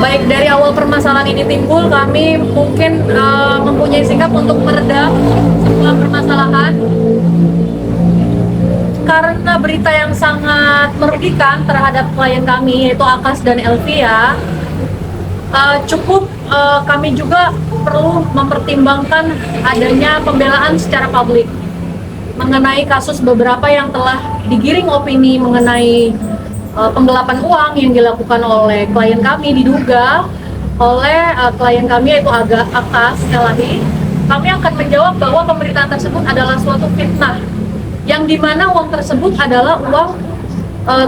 baik dari awal permasalahan ini timbul, kami mungkin mempunyai sikap untuk meredam semua permasalahan karena berita yang sangat merugikan terhadap klien kami yaitu Akas dan Elvia. Kami juga perlu mempertimbangkan adanya pembelaan secara publik mengenai kasus beberapa yang telah digiring opini mengenai penggelapan uang yang dilakukan oleh klien kami, diduga oleh klien kami yaitu Akas Elahi. Kami akan menjawab bahwa pemberitaan tersebut adalah suatu fitnah yang dimana uang tersebut adalah uang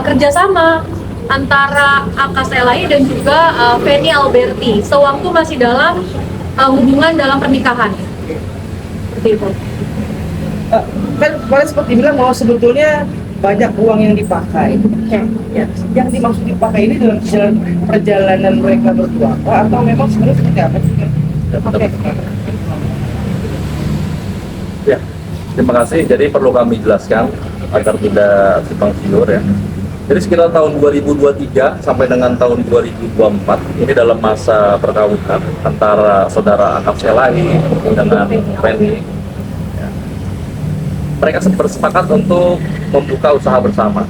kerjasama antara Akas Elahi dan juga Feni Alberti sewaktu masih dalam hubungan dalam pernikahan. Seperti itu. Kan kemarin sempat dibilang bahwa sebetulnya banyak uang yang dipakai. Ya, yang dimaksud dipakai ini dalam perjalanan mereka berdua atau memang sebenarnya seperti apa? Oke. Ya, terima kasih. Jadi perlu kami jelaskan agar tidak simpang siur ya. Jadi sekitar tahun 2023 sampai dengan tahun 2024 ini dalam masa perkawinan antara saudara Akas Elahi dengan Feni. Ya. Mereka bersepakat untuk membuka usaha bersama.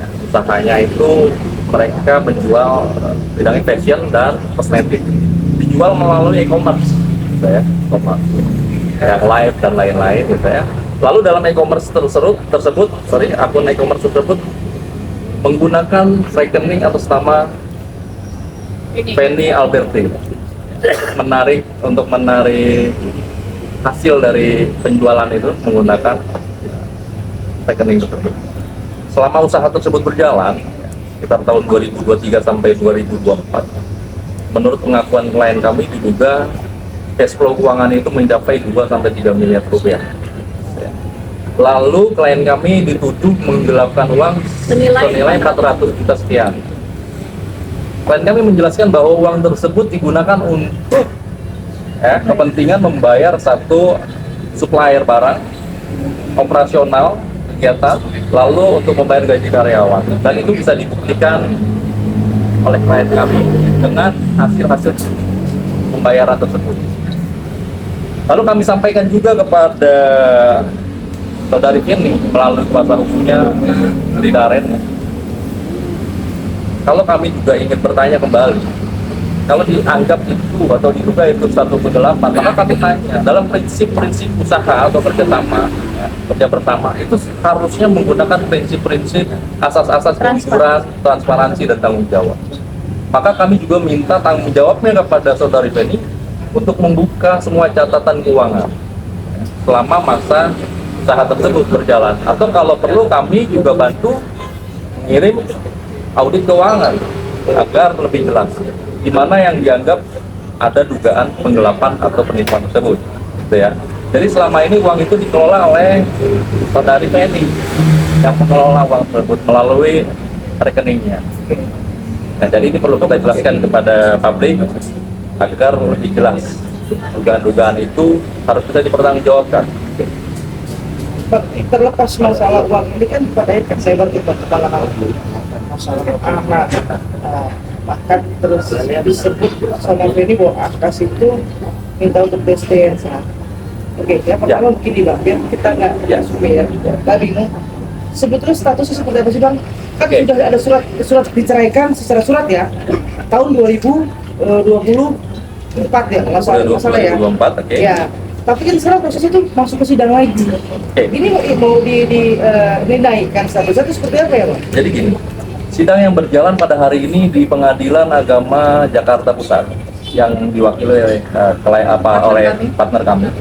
Ya, usahanya itu mereka menjual bidangnya fashion dan kosmetik. Dijual melalui e-commerce, gitu ya, yang live dan lain-lain, gitu ya. Lalu dalam e-commerce tersebut, akun e-commerce tersebut menggunakan rekening atas nama Feni Alberti untuk menarik hasil dari penjualan itu menggunakan rekening tersebut. Selama usaha tersebut berjalan sekitar tahun 2023 sampai 2024, menurut pengakuan klien kami diduga cash flow keuangan itu mencapai 2 sampai 3 miliar rupiah. Lalu klien kami dituduh menggelapkan uang senilai 400 juta sekian. Klien kami menjelaskan bahwa uang tersebut digunakan untuk kepentingan membayar satu supplier barang, operasional, kegiatan, lalu untuk membayar gaji karyawan. Dan itu bisa dibuktikan oleh klien kami dengan hasil-hasil pembayaran tersebut. Lalu kami sampaikan juga kepada saudari Feni melalui kuasa hukumnya di Daren. Kalau kami juga ingin bertanya kembali, kalau dianggap itu atau diduga itu satu penggelapan, maka kami tanya dalam prinsip-prinsip usaha atau kerja bersama itu harusnya menggunakan prinsip-prinsip asas-asas kejujuran, transparansi dan tanggung jawab. Maka kami juga minta tanggung jawabnya kepada saudari Feni untuk membuka semua catatan keuangan selama masa usaha tersebut berjalan, atau kalau perlu kami juga bantu mengirim audit keuangan agar lebih jelas di mana yang dianggap ada dugaan penggelapan atau penipuan tersebut, gitu ya. Jadi selama ini uang itu dikelola oleh saudari Feni yang mengelola uang tersebut melalui rekeningnya. Nah, jadi ini perlu kita jelaskan kepada publik agar lebih jelas dugaan-dugaan itu harus bisa dipertanggungjawabkan. Terlepas masalah uang ini kan pada akhirnya saya berarti kepala masalah anak, bahkan terus disebut sama Feni bahwa Akas itu minta untuk tes DNA. Oke, ya pertama begini bang, biar kita nggak sumir tadi sebetulnya statusnya seperti apa sih bang? Kan sudah ada surat diceraikan secara surat ya tahun 2024 ya, masalah ya. 2024, oke. Ya. Tapi kan sekarang proses itu masuk ke sidang lagi. Ini mau dinaikkan statusnya itu seperti apa ya Pak? Jadi gini, sidang yang berjalan pada hari ini di Pengadilan Agama Jakarta Pusat yang diwakili oleh partner kami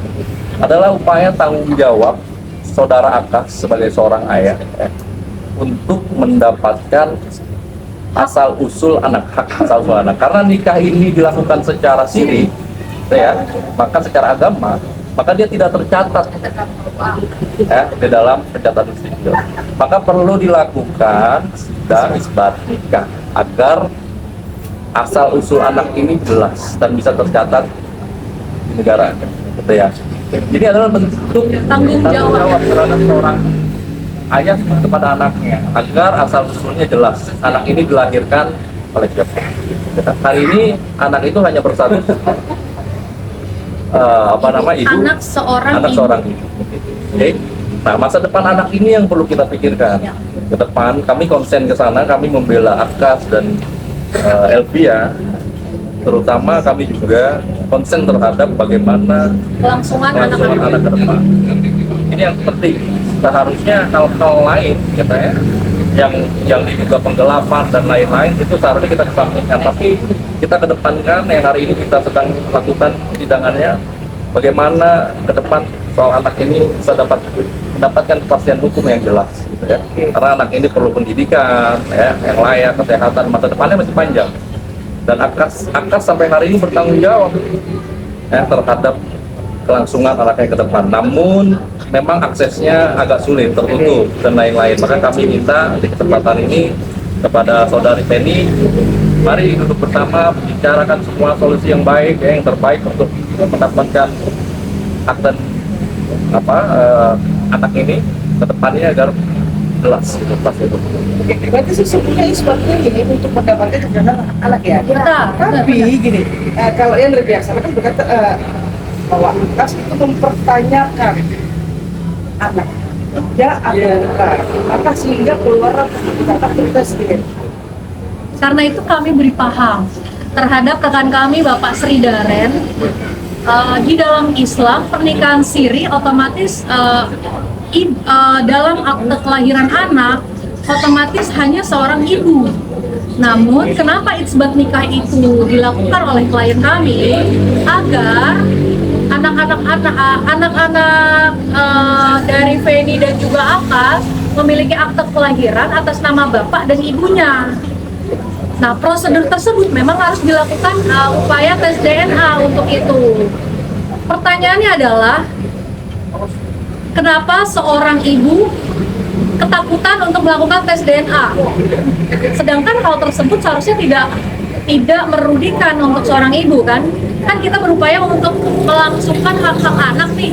adalah upaya tanggung jawab saudara Akas sebagai seorang ayah untuk mendapatkan asal usul anak, hak asal usul anak. Karena nikah ini dilakukan secara siri, maka secara agama maka dia tidak tercatat di dalam pencatatan sipil. Maka perlu dilakukan sidang isbat nikah agar asal usul anak ini jelas dan bisa tercatat di negara, gitu ya. Jadi adalah bentuk tanggung jawab terhadap seorang ayah kepada anaknya agar asal usulnya jelas. Anak ini dilahirkan oleh siapa. Hari ini anak itu hanya bersatu ibu, Anak seorang anak ibu. seorang ibu. Oke. Nah, masa depan anak ini yang perlu kita pikirkan. Ya. Ke depan kami konsen ke sana, kami membela Akas dan Elvia. Terutama kami juga konsen terhadap bagaimana Kelangsungan kelangsungan anak-anak. anak ke depan. Ini yang penting. Seharusnya hal-hal lain kita yang diduga penggelapan dan lain-lain itu seharusnya kita kesampingkan. Tapi kita kedepankan yang hari ini kita sedang lakukan persidangannya, bagaimana ke depan soal anak ini bisa mendapatkan kepastian hukum yang jelas, gitu ya. Karena anak ini perlu pendidikan, ya, yang layak, kesehatan, masa depannya masih panjang. Dan Akas sampai hari ini bertanggung jawab ya, terhadap kelangsungan anaknya ke depan. Namun memang aksesnya agak sulit, tertutup dan lain-lain. Maka kami minta di kesempatan ini kepada saudari Penny, mari duduk bersama, bicarakan semua solusi yang baik, ya, yang terbaik untuk mendapatkan hak dan anak ini ke depannya agar jelas gitu pasti itu. Oke, berarti sesungguhnya sebabnya ini untuk mendapatkan kebenaran anak ya. Benar, Tapi gini, kalau yang lebih biasa kan berkata bahwa Akas itu mempertanyakan anak ya atau bukan, maka sehingga keluar kata presiden. Karena itu kami beri paham terhadap rekan kami Bapak Sri Daren. Di dalam Islam pernikahan siri otomatis dalam akte kelahiran anak otomatis hanya seorang ibu. Namun kenapa itsbat nikah itu dilakukan oleh klien kami agar anak-anak dari Feni dan juga Akas memiliki akte kelahiran atas nama bapak dan ibunya. Nah, prosedur tersebut memang harus dilakukan upaya tes DNA untuk itu. Pertanyaannya adalah, kenapa seorang ibu ketakutan untuk melakukan tes DNA? Sedangkan hal tersebut seharusnya tidak merugikan untuk seorang ibu kan? Kan kita berupaya untuk melangsungkan hak-hak anak nih.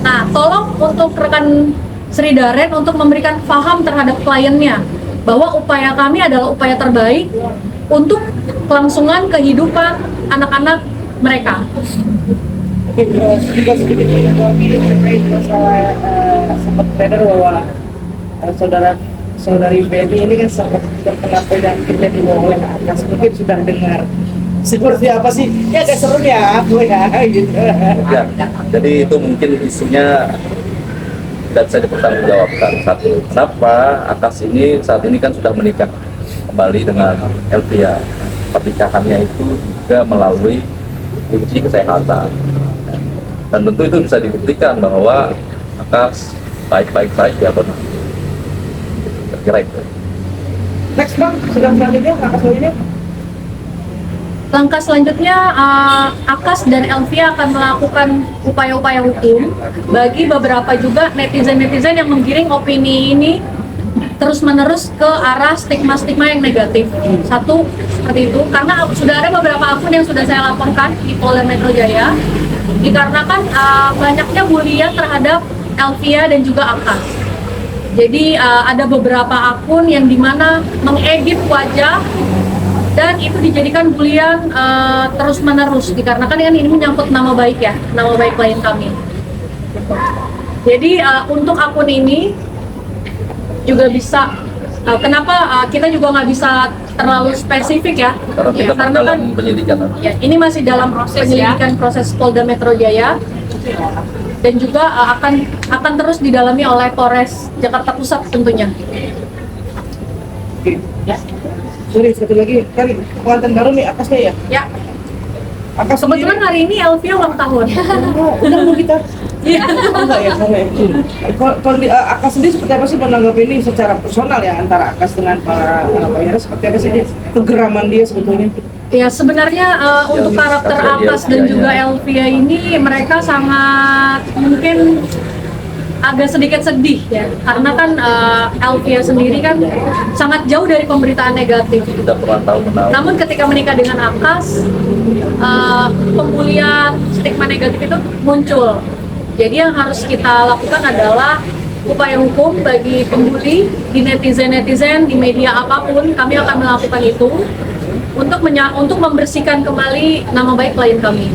Nah, tolong untuk rekan Sri Daren untuk memberikan paham terhadap kliennya bahwa upaya kami adalah upaya terbaik untuk kelangsungan kehidupan anak-anak mereka. Oke, juga sedikit terkait masalah sempat beredar bahwa saudari Benny ini kan sempat terkena penyakit yang dibawa oleh Akas. Mungkin sudah dengar seperti apa sih? Ya agak seru ya, gue ya gitu. Ya, jadi itu mungkin isunya dan saya dipertanggungjawabkan. Satu, kenapa Akas ini saat ini kan sudah menikah kembali dengan Elvia. Pernikahannya itu juga melalui uji kesehatan. Dan tentu itu bisa dibuktikan bahwa Akas baik-baik saja benar. Kira itu. Next bang, sedang selanjutnya Akas ini Langkah selanjutnya, Akas dan Elvia akan melakukan upaya-upaya hukum bagi beberapa juga netizen-netizen yang menggiring opini ini terus-menerus ke arah stigma-stigma yang negatif. Satu, seperti itu, karena sudah ada beberapa akun yang sudah saya laporkan di Polda Metro Jaya, dikarenakan banyaknya bulian terhadap Elvia dan juga Akas. Jadi ada beberapa akun yang dimana mengedit wajah dan itu dijadikan bulian terus-menerus dikarenakan kan ini menyangkut nama baik ya, nama baik klien kami. Jadi untuk akun ini juga bisa, kenapa kita juga nggak bisa terlalu spesifik ya? Karena kita Karena dalam kan penyidikan. ya, ini masih dalam proses penyelidikan proses Polda Metro Jaya dan juga akan terus didalami oleh Polres Jakarta Pusat tentunya. Oke. Sorry, satu lagi kan pengantin baru nih Akasnya ya. Ya, Akas kebetulan hari ini Elvia ulang tahun. udah mau kita. Iya. Oh, enggak ya, enggak ya. Kalau di Akas sendiri seperti apa sih menanggapi ini secara personal ya antara Akas dengan para pelayan seperti apa sih dia kegeraman dia sebetulnya? Ya sebenarnya untuk karakter Akas dan juga Elvia ini mereka sangat mungkin agak sedikit sedih ya karena kan Elvia sendiri kan sangat jauh dari pemberitaan negatif. Tidak pernah tahu menau. Namun ketika menikah dengan Akas, pembulian stigma negatif itu muncul. Jadi yang harus kita lakukan adalah upaya hukum bagi pembuli di netizen di media apapun. Kami akan melakukan itu untuk membersihkan kembali nama baik klien kami.